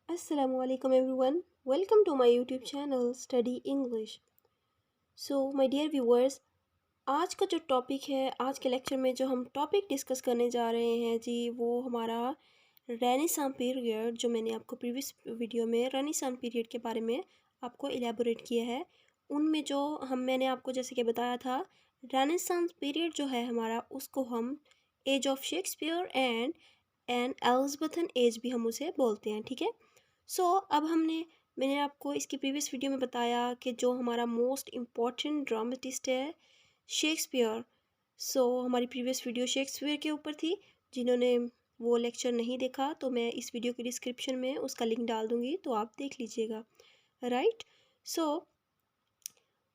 Assalamualaikum everyone. Welcome to my YouTube channel Study English. My dear viewers, आज का जो topic है, आज के लेक्चर में जो हम टॉपिक डिस्कस करने जा रहे हैं जी, वो हमारा रेनेसां पीरियड, जो मैंने आपको प्रीवियस वीडियो में रेनेसां पीरियड के बारे में आपको इलेबोरेट किया है। उनमें जो मैंने आपको जैसे कि बताया था, रेनेसां पीरियड जो है हमारा, उसको हम age of Shakespeare and Elizabethan age भी हम उसे बोलते हैं, ठीक है। अब मैंने आपको इसकी प्रीवियस वीडियो में बताया कि जो हमारा मोस्ट इम्पॉर्टेंट ड्रामेटिस्ट है शेक्सपियर। हमारी प्रीवियस वीडियो शेक्सपियर के ऊपर थी। जिन्होंने वो लेक्चर नहीं देखा तो मैं इस वीडियो के डिस्क्रिप्शन में उसका लिंक डाल दूँगी, तो आप देख लीजिएगा। राइट। सो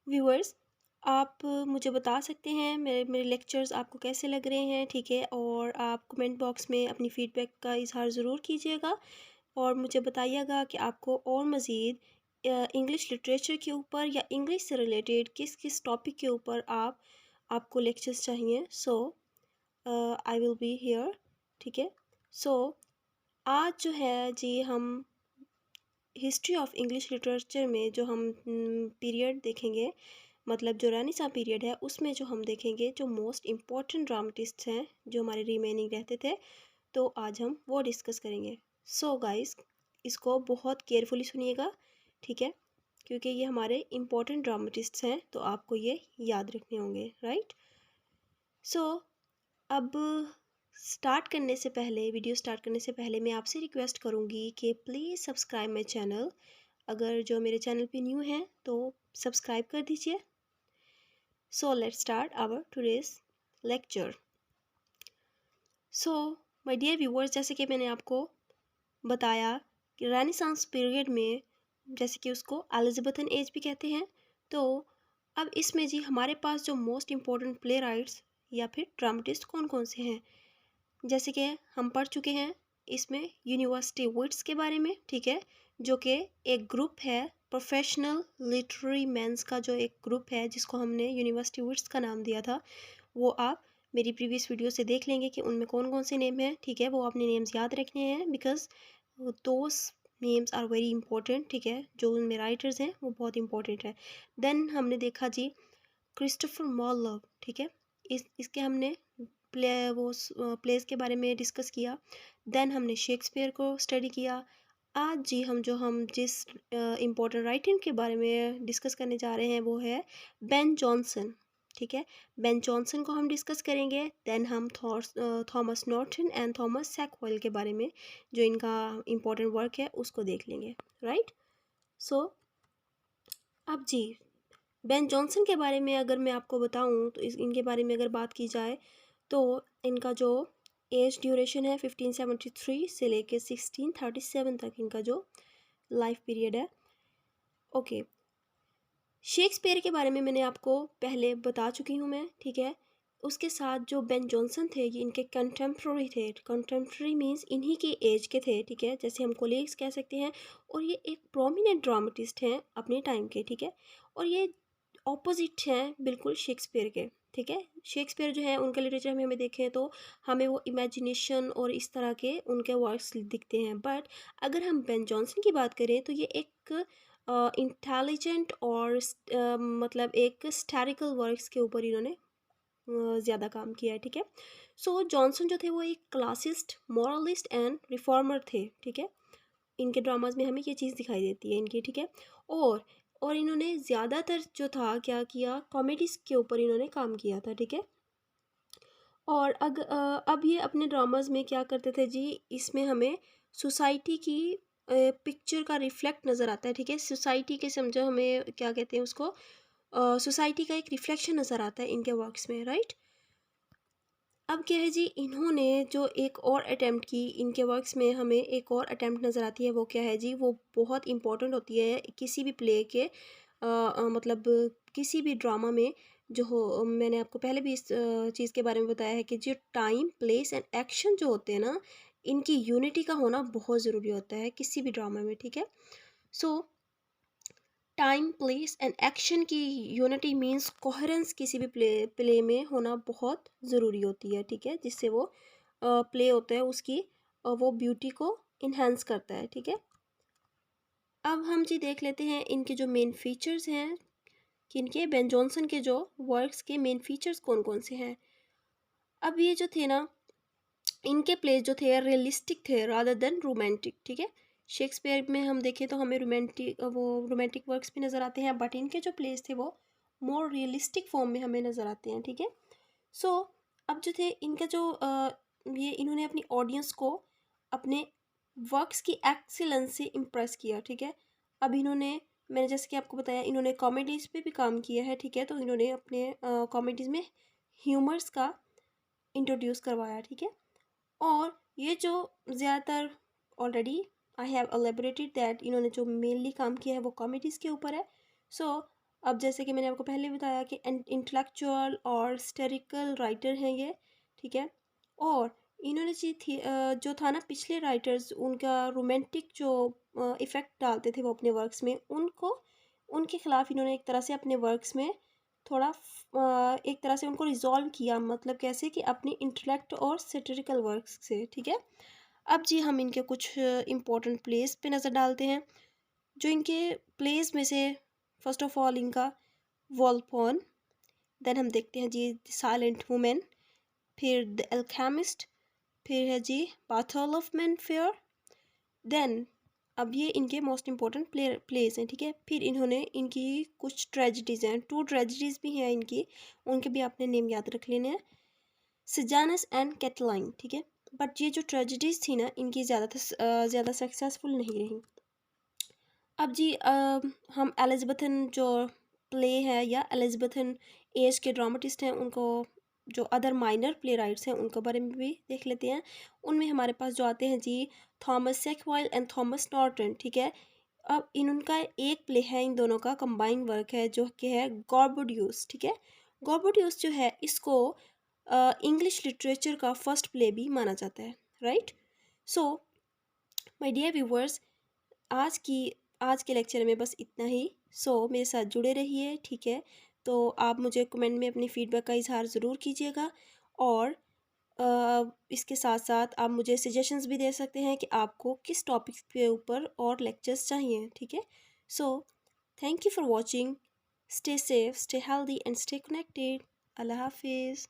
व्यूअर्स, आप मुझे बता सकते हैं मेरे मेरे लेक्चर्स आपको कैसे लग रहे हैं, ठीक है। और आप कमेंट बॉक्स में अपनी फ़ीडबैक का इज़हार ज़रूर कीजिएगा और मुझे बताइएगा कि आपको और मज़ीद इंग्लिश लिटरेचर के ऊपर या इंग्लिश से रिलेटेड किस किस टॉपिक के ऊपर आपको लेक्चर्स चाहिए। आई विल बी हियर, ठीक है। सो आज जो है जी, हम हिस्ट्री ऑफ इंग्लिश लिटरेचर में जो हम पीरियड देखेंगे, मतलब जो रेनेसां पीरियड है, उसमें जो हम देखेंगे जो मोस्ट इम्पॉर्टेंट ड्रामेटिस्ट हैं जो हमारे रिमेनिंग रहते थे, तो आज हम वो डिस्कस करेंगे। गाइस, इसको बहुत केयरफुली सुनिएगा, ठीक है, क्योंकि ये हमारे इम्पोर्टेंट ड्रामेटिस्ट्स हैं, तो आपको ये याद रखने होंगे। राइट। अब वीडियो स्टार्ट करने से पहले मैं आपसे रिक्वेस्ट करूँगी कि प्लीज़ सब्सक्राइब माई चैनल। अगर जो मेरे चैनल पे न्यू हैं तो सब्सक्राइब कर दीजिए। Let's start our today's lecture. My dear viewers, जैसे कि मैंने आपको बताया कि रेनेसांस पीरियड में, जैसे कि उसको एलिज़ाबेथन एज भी कहते हैं, तो अब इसमें जी हमारे पास जो मोस्ट इम्पोर्टेंट प्ले राइट्स या फिर ड्रामेटिस्ट कौन कौन से हैं, जैसे कि हम पढ़ चुके हैं इसमें यूनिवर्सिटी विट्स के बारे में, ठीक है, जो कि एक ग्रुप है, प्रोफेशनल लिटरेरी मैंस का जो एक ग्रुप है जिसको हमने यूनिवर्सिटी विट्स का नाम दिया था। वो आप मेरी प्रीवियस वीडियो से देख लेंगे कि उनमें कौन कौन से नेम हैं, ठीक है। वो अपने नेम्स याद रखने हैं because those names are very important, ठीक है। जो उनमें राइटर्स हैं वो बहुत इंपॉर्टेंट है। देन हमने देखा जी क्रिस्टोफर मॉर्लोव, ठीक है। इसके हमने प्लेस के बारे में डिस्कस किया। देन हमने शेक्सपियर को स्टडी किया। आज जी हम जिस इम्पोर्टेंट राइटिंग के बारे में डिस्कस करने जा रहे हैं वो है बेन जॉनसन, ठीक है। बेन जॉनसन को हम डिस्कस करेंगे। देन हम थॉमस नॉर्टन एंड थॉमस सैकवेल के बारे में, जो इनका इम्पोर्टेंट वर्क है, उसको देख लेंगे। राइट। अब जी बेन जॉनसन के बारे में अगर मैं आपको बताऊं तो इनके बारे में अगर बात की जाए तो इनका जो एज ड्यूरेशन है 1573 से लेके 1637 तक इनका जो लाइफ पीरियड है। ओके। शेक्सपियर के बारे में मैंने आपको पहले बता चुकी हूँ मैं, ठीक है। उसके साथ जो बेन जॉनसन थे ये इनके कंटेम्प्रेरी थे। कंटेम्प्रेरी मीन्स इन्हीं की एज के थे, ठीक है, जैसे हम कोलीग्स कह सकते हैं। और ये एक प्रोमिनेंट ड्रामेटिस्ट हैं अपने टाइम के, ठीक है। और ये ऑपोजिट हैं बिल्कुल शेक्सपियर के, ठीक है। शेक्सपियर जो है उनके लिटरेचर में हमें देखें तो हमें वो इमेजिनेशन और इस तरह के उनके वर्क्स दिखते हैं। बट अगर हम बेन जॉनसन की बात करें तो ये एक इंटेलिजेंट और मतलब एक हिस्टोरिकल वर्क्स के ऊपर इन्होंने ज़्यादा काम किया है, ठीक है। जॉनसन जो थे वो एक क्लासिस्ट, मॉरलिस्ट एंड रिफॉर्मर थे, ठीक है। इनके ड्रामाज में हमें ये चीज़ दिखाई देती है इनकी, ठीक है। और इन्होंने ज़्यादातर जो था क्या किया, कॉमेडीज़ के ऊपर इन्होंने काम किया था, ठीक है। और अब ये अपने ड्रामाज में क्या करते थे जी, इसमें हमें सोसाइटी की पिक्चर का रिफ्लेक्ट नज़र आता है, ठीक है। सोसाइटी के समझो हमें क्या कहते हैं उसको, सोसाइटी का एक रिफ्लेक्शन नज़र आता है इनके वर्क्स में। राइट। अब क्या है जी, इन्होंने जो एक और अटैम्प्ट की इनके वर्क्स में, हमें एक और अटैम्प्ट नज़र आती है, वो क्या है जी, वो बहुत इंपॉर्टेंट होती है किसी भी प्ले के मतलब किसी भी ड्रामा में। जो हो, मैंने आपको पहले भी इस चीज़ के बारे में बताया है कि जो टाइम, प्लेस एंड एक्शन जो होते हैं ना, इनकी यूनिटी का होना बहुत ज़रूरी होता है किसी भी ड्रामा में, ठीक है। टाइम, प्लेस एंड एक्शन की यूनिटी मींस कोहेरेंस किसी भी प्ले में होना बहुत ज़रूरी होती है, ठीक है, जिससे वो प्ले होता है उसकी वो ब्यूटी को इन्हेंस करता है, ठीक है। अब हम जी देख लेते हैं इनके जो मेन फीचर्स हैं कि इनके बेन जॉनसन के जो वर्क्स के मेन फीचर्स कौन कौन से हैं। अब ये जो थे ना, इनके प्लेस जो थे रियलिस्टिक थे रादर देन रोमांटिक, ठीक है। शेक्सपियर में हम देखें तो हमें रोमांटिक वर्क्स भी नज़र आते हैं, बट इनके जो प्लेस थे वो मोर रियलिस्टिक फॉर्म में हमें नज़र आते हैं, ठीक है। सो अब जो थे इनका जो ये इन्होंने अपनी ऑडियंस को अपने वर्क्स की एक्सीलेंस से इम्प्रेस किया, ठीक है। अब इन्होंने, मैंने जैसे कि आपको बताया, इन्होंने कॉमेडीज़ पे भी काम किया है, ठीक है। तो इन्होंने अपने कॉमेडीज़ में ह्यूमर्स का इंट्रोड्यूस करवाया, ठीक है। और ये जो ज़्यादातर ऑलरेडी आई हैव एलेबरेटेड दैट इन्होंने जो मेनली काम किया है वो कॉमेडीज़ के ऊपर है। सो अब जैसे कि मैंने आपको पहले बताया कि इंटेलेक्चुअल और हिस्टोरिकल राइटर हैं ये, ठीक है। और इन्होंने जो था ना, पिछले राइटर्स उनका रोमांटिक जो इफ़ेक्ट डालते थे वो अपने वर्क्स में, उनको उनके ख़िलाफ़ इन्होंने एक तरह से अपने वर्क्स में थोड़ा एक तरह से उनको रिजॉल्व किया, मतलब कैसे कि अपनी इंटेलेक्ट और सेटेरिकल वर्क्स से, ठीक है। अब जी हम इनके कुछ इम्पोर्टेंट प्लेस पे नज़र डालते हैं। जो इनके प्लेस में से फर्स्ट ऑफ ऑल इनका वॉलपॉन, देन हम देखते हैं जी साइलेंट वुमेन, फिर द एल्केमिस्ट, फिर है जी बाथल ऑफ मेनफेयर, देन अब ये इनके मोस्ट इम्पोर्टेंट प्लेस हैं, ठीक है। फिर इन्होंने इनकी कुछ ट्रेजिडीज़ हैं, 2 ट्रेजिडीज़ भी हैं इनकी, उनके भी आपने नेम याद रख लेने हैं, सिजानस एंड कैटलाइन, ठीक है। बट ये जो ट्रेजिडीज़ थी ना, इनकी ज़्यादा सक्सेसफुल नहीं रही। अब जी हम एलिज़ाबेथन जो प्ले है या एलिज़ाबेथन एज के ड्रामेटिस्ट हैं, उनको जो अदर माइनर प्ले राइट्स हैं उनके बारे में भी देख लेते हैं। उनमें हमारे पास जो आते हैं जी थॉमस सेकवाइल एंड थॉमस नॉर्टन, ठीक है। अब इनका एक प्ले है, इन दोनों का कंबाइन वर्क है जो कि है गॉर्बोड्यूस, ठीक है। गॉर्बोड्यूस जो है इसको इंग्लिश लिटरेचर का फर्स्ट प्ले भी माना जाता है, right. So my dear viewers, आज की आज के लेक्चर में बस इतना ही। सो मेरे साथ जुड़े रहिए, ठीक है। तो आप मुझे कमेंट में अपनी फ़ीडबैक का इज़हार ज़रूर कीजिएगा, और इसके साथ साथ आप मुझे सजेशंस भी दे सकते हैं कि आपको किस टॉपिक के ऊपर और लेक्चर्स चाहिए, ठीक है। So thank you for watching, stay safe, stay healthy and stay connected. अल्लाह हाफिज़।